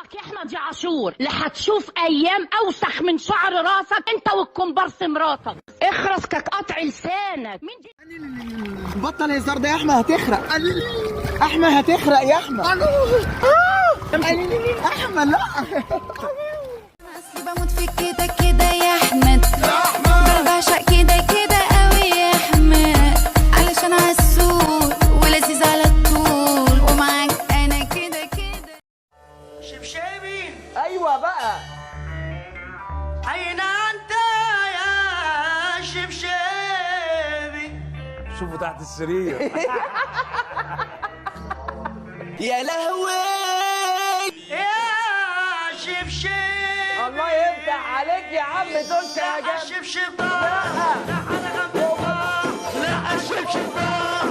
لك يا احمد يا عاشور، لا هتشوف ايام اوسخ من شعر راسك انت والكمبارس مراتك. اخرس كقطع لسانك. مين دي؟ بطل هزار ده يا احمد هتخرق. احمد هتخرق يا احمد. احمد لا. اصلي بموت فيك كده كده يا احمد، بعشق كده كده قوي يا احمد، علشان عسول ولذيذ على الطول، ومعاك انا كده كده. شبشبي ايوه بقى. أين أنت يا شبشبي؟ شوفوا تحت السرير. يا لهوي يا شبشبي الله يفتح عليك يا عم دول يا لا جماعه. الشبشب ضاع، لا على غم ضاع، لا الشبشب ضاع.